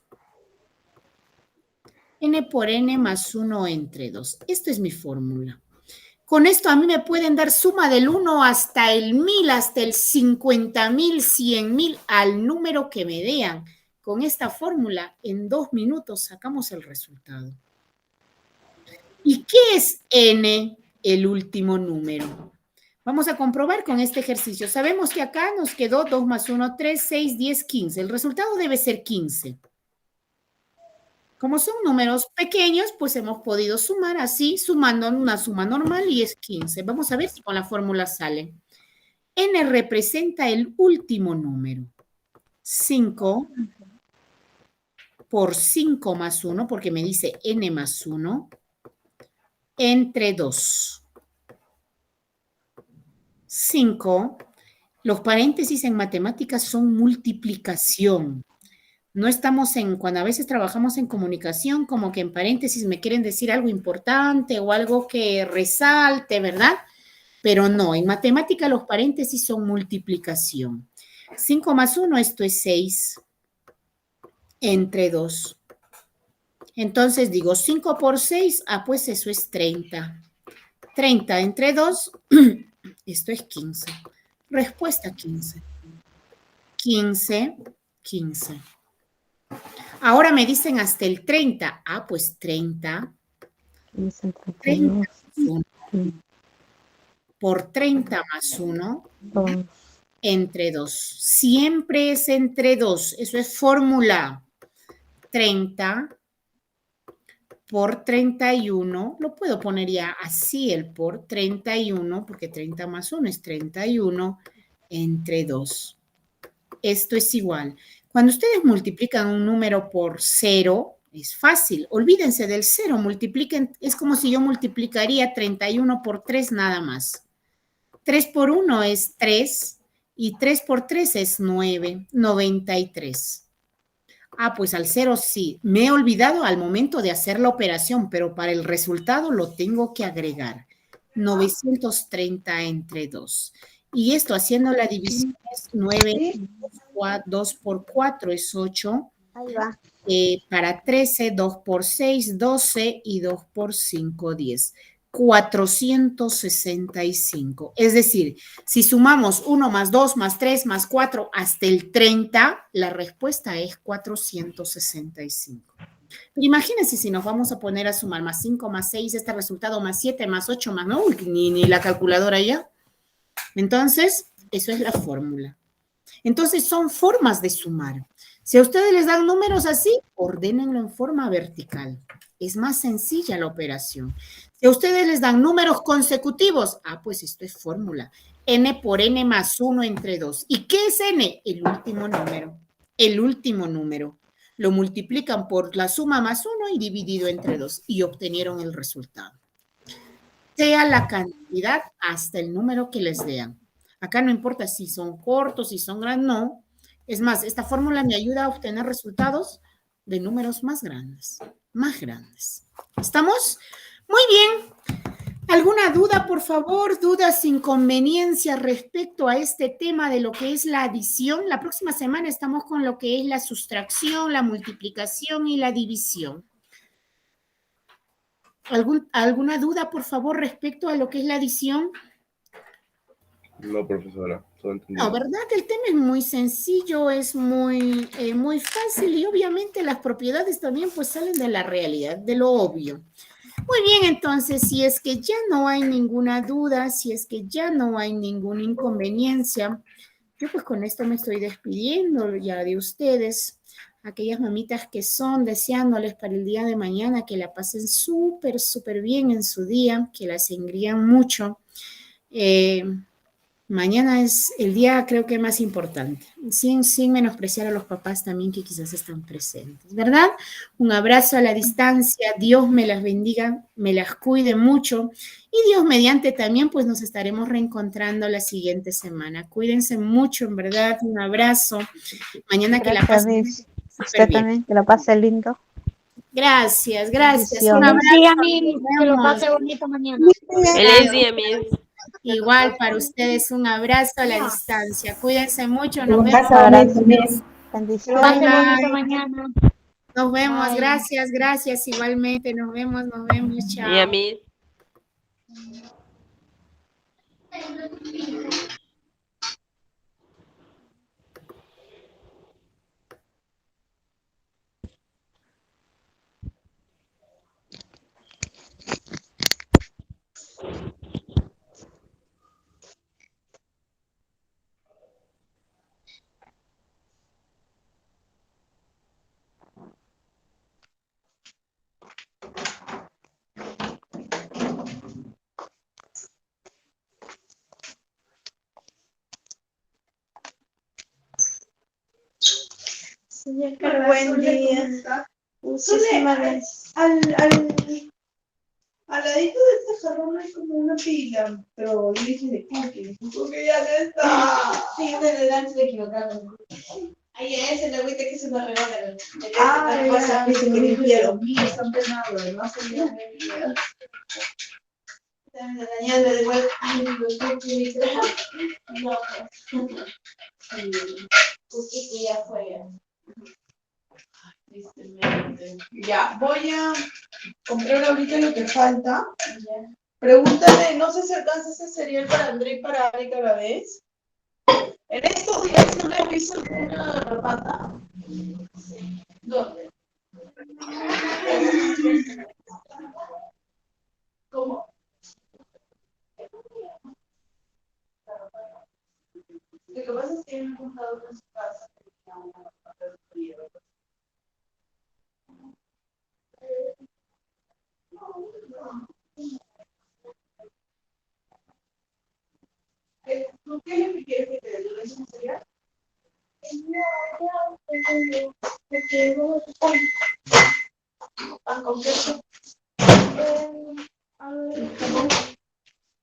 N por n más 1 entre 2. Esta es mi fórmula. Con esto a mí me pueden dar suma del 1 hasta el 1000, hasta el 50.000, 100.000, al número que me vean. Con esta fórmula, en 2 minutos sacamos el resultado. ¿Y qué es n, el último número? Vamos a comprobar con este ejercicio. Sabemos que acá nos quedó 2 más 1, 3, 6, 10, 15. El resultado debe ser 15. Como son números pequeños, pues hemos podido sumar así, sumando una suma normal y es 15. Vamos a ver si con la fórmula sale. N representa el último número. 5 por 5 más 1, porque me dice N más 1, entre 2. 5. Los paréntesis en matemáticas son multiplicación. No estamos cuando a veces trabajamos en comunicación, como que en paréntesis me quieren decir algo importante o algo que resalte, ¿verdad? Pero no, en matemática los paréntesis son multiplicación. 5 más 1, esto es 6, entre 2. Entonces digo 5 por 6, pues eso es 30. 30 entre 2, esto es 15. Respuesta 15. 15, 15. Ahora me dicen hasta el 30. Pues 30. 30 por 30 más 1 entre 2. Siempre es entre 2. Eso es fórmula. 30 por 31. Lo puedo poner ya así el por 31, porque 30 más 1 es 31 entre 2. Esto es igual. Cuando ustedes multiplican un número por 0, es fácil. Olvídense del 0, multipliquen. Es como si yo multiplicaría 31 por 3 nada más. 3 por 1 es 3 y 3 por 3 es 9, 93. Pues al 0 sí. Me he olvidado al momento de hacer la operación, pero para el resultado lo tengo que agregar. 930 entre 2. Y esto haciendo la división es 9, 2 por 4 es 8. Ahí va. Para 13, 2 por 6, 12 y 2 por 5, 10. 465. Es decir, si sumamos 1 más 2 más 3 más 4 hasta el 30, la respuesta es 465. Pero imagínense si nos vamos a poner a sumar más 5 más 6, este resultado más 7 más 8 más, no, ni la calculadora ya. Entonces, eso es la fórmula. Entonces, son formas de sumar. Si a ustedes les dan números así, ordénenlo en forma vertical. Es más sencilla la operación. Si a ustedes les dan números consecutivos, pues esto es fórmula. N por N más 1 entre 2. ¿Y qué es N? El último número. El último número. Lo multiplican por la suma más 1 y dividido entre 2 y obtenieron el resultado. Sea la cantidad hasta el número que les den. Acá no importa si son cortos, si son grandes, no. Es más, esta fórmula me ayuda a obtener resultados de números más grandes, más grandes. ¿Estamos? Muy bien. ¿Alguna duda, por favor? ¿Dudas, inconveniencias respecto a este tema de lo que es la adición? La próxima semana estamos con lo que es la sustracción, la multiplicación y la división. ¿Alguna duda, por favor, respecto a lo que es la adición? No, profesora, todo entendido. No, ¿verdad? El tema es muy sencillo, es muy fácil y obviamente las propiedades también pues salen de la realidad, de lo obvio. Muy bien, entonces, si es que ya no hay ninguna duda, si es que ya no hay ninguna inconveniencia, yo pues con esto me estoy despidiendo ya de ustedes. Aquellas mamitas que son deseándoles para el día de mañana que la pasen súper, súper bien en su día, que las engrían mucho. Mañana es el día creo que más importante, sin menospreciar a los papás también que quizás están presentes, ¿verdad? Un abrazo a la distancia, Dios me las bendiga, me las cuide mucho y Dios mediante también pues nos estaremos reencontrando la siguiente semana. Cuídense mucho, en verdad, un abrazo. Mañana que la pasen Usted también, que la pase lindo. Gracias, gracias. Bendiciones. Un abrazo. Sí, a mí, Nos que lo vemos. pase bonito mañana. Feliz día, Miss. Igual para ustedes, un abrazo a la distancia. Cuídense mucho, nos Un vemos. abrazo, Miss. Que lo Bye, pase bonito bye. mañana. Nos vemos, Bye. gracias, gracias. Igualmente, nos vemos, Y chao. a Miss. Buen día. Muchísimas gracias. Al ladito de este jarrón hay como una pila, pero yo dije de cookie. Porque ya no está. Sí, desde el antes de equivocarme. Ay, ese es el agüita que se me regalaron. Ah, ya, que se me limpiaron. Están penados, no se me limpiaron. También la dañada de vuelta. Ay, los cookies. No, cookie ya fue. Ya, voy a comprar ahorita lo que falta. Pregúntale, no sé si alcanza ese cereal para André y para Erika a la vez. En estos días no le he visto alguna garrapata. ¿Dónde? ¿Cómo? Lo que pasa es que me he contado en su casa. ¿Tú qué es lo que quieres que te dé? ¿Es un cereal? ¿Pan con queso?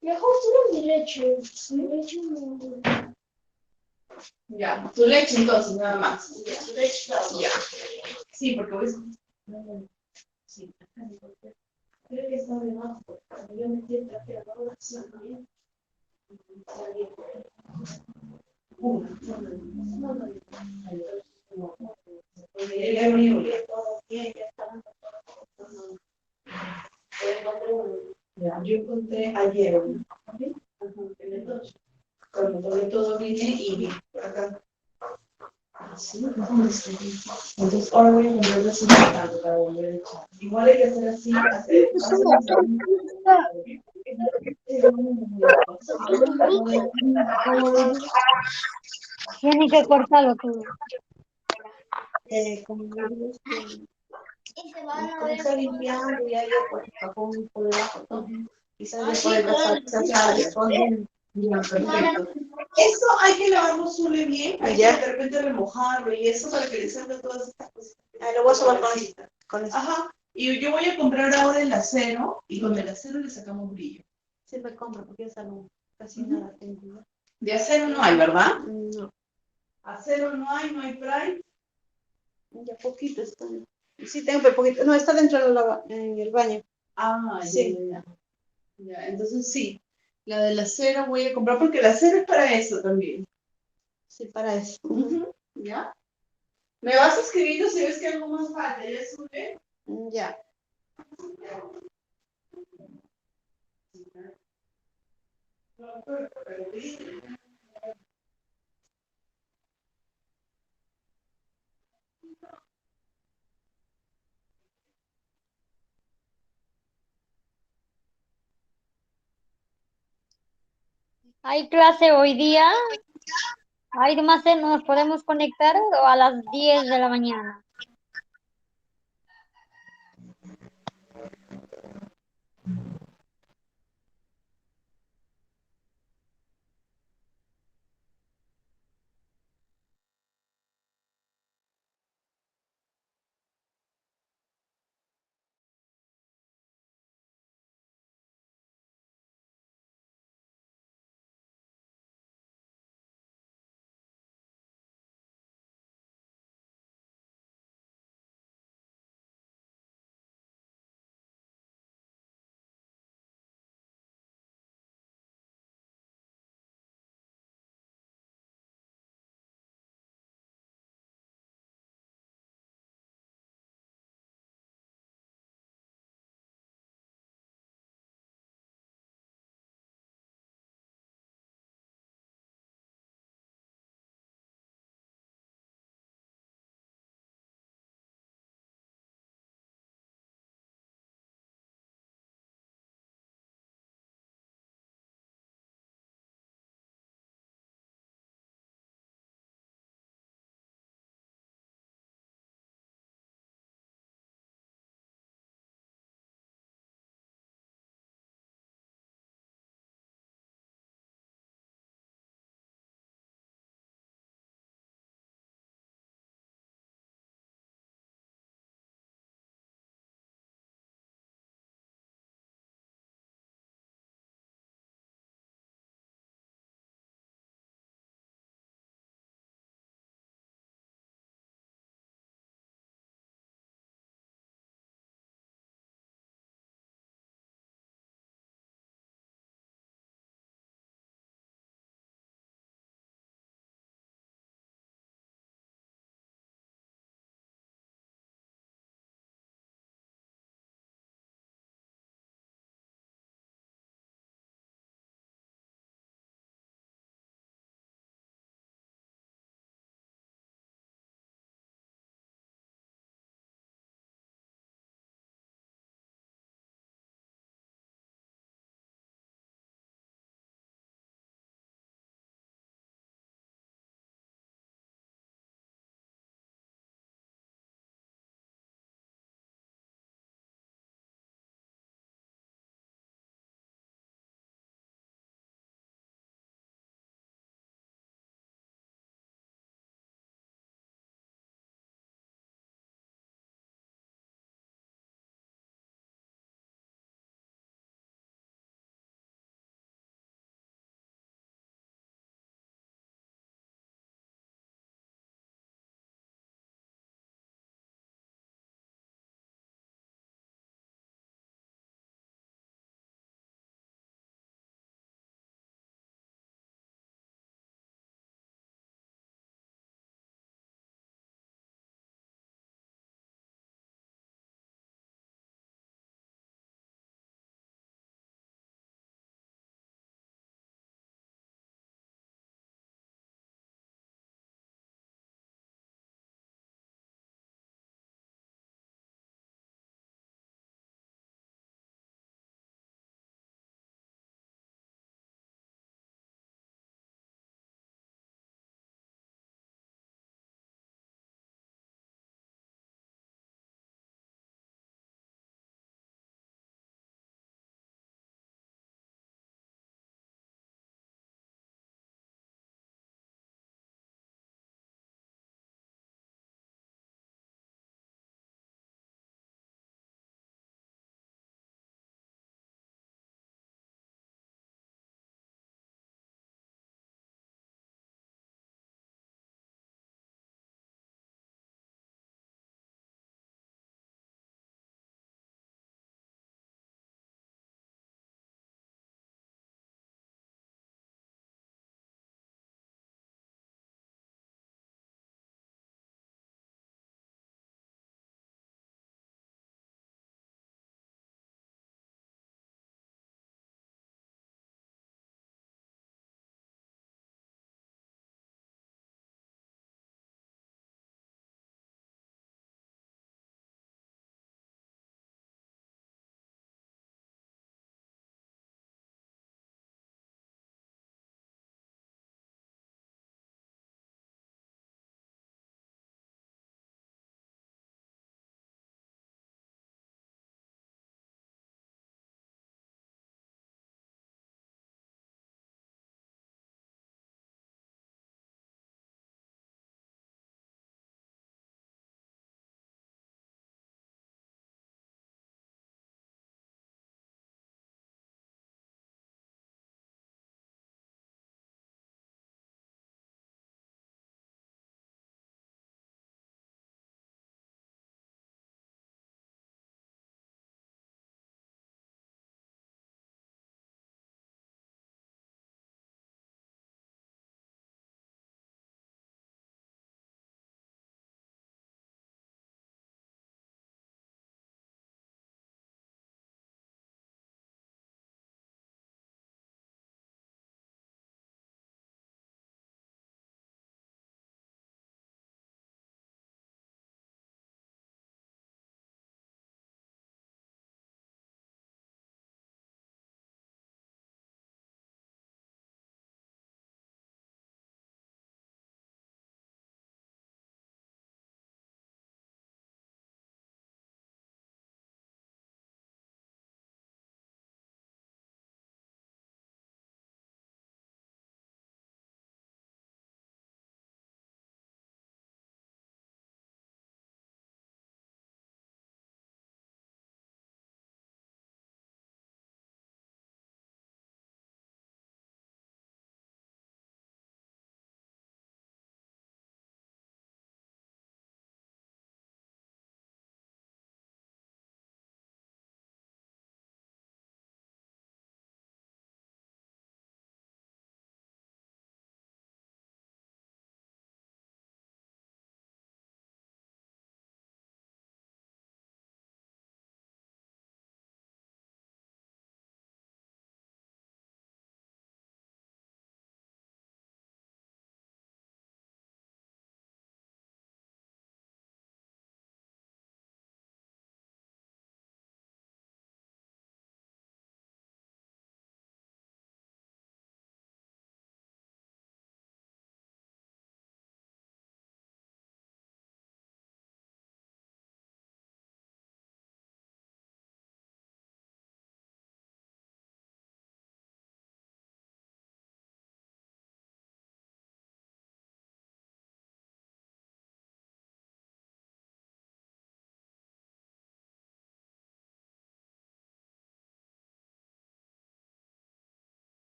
Mejor solo mi leche. Mi leche no. Ya, tu leche entonces, nada más. Ya, tu leche, ya. Sí, porque voy a... Sí, creo que está de más, porque cuando yo me siento aquí a la hora, sí, también. Yo encontré ayer, en el noche. Cuando tomé todo vine y vi por acá. Sí, entonces ahora voy a comprar desinfectante para volver a echar. Igual hay que hacer así, hacer. Tiene que cortarlo todo. Como está limpiando, ya yo pues tapón por debajo todo. Quizás después de pasar, ya, perfecto. Esto hay que lavarlo sule bien, hay que de repente remojarlo y eso para que le salga todas estas cosas. Lo voy a sobar con esto. Ajá. Y yo voy a comprar ahora el acero y con el acero le sacamos brillo. Siempre compro porque esa no, casi nada tengo. De acero no hay, ¿verdad? No. Acero no hay Prime. Ya poquito está. Sí, tengo pero poquito. No, está dentro en el baño. Ah, sí. Ya, entonces sí. La del acero voy a comprar porque el acero es para eso también. Sí, para eso. ¿Ya? ¿Me vas escribiendo si ves que algo más falta? ¿Ya sube? Ya. ¿Hay clase hoy día? ¿Hay más? ¿Nos podemos conectar o a las 10 de la mañana?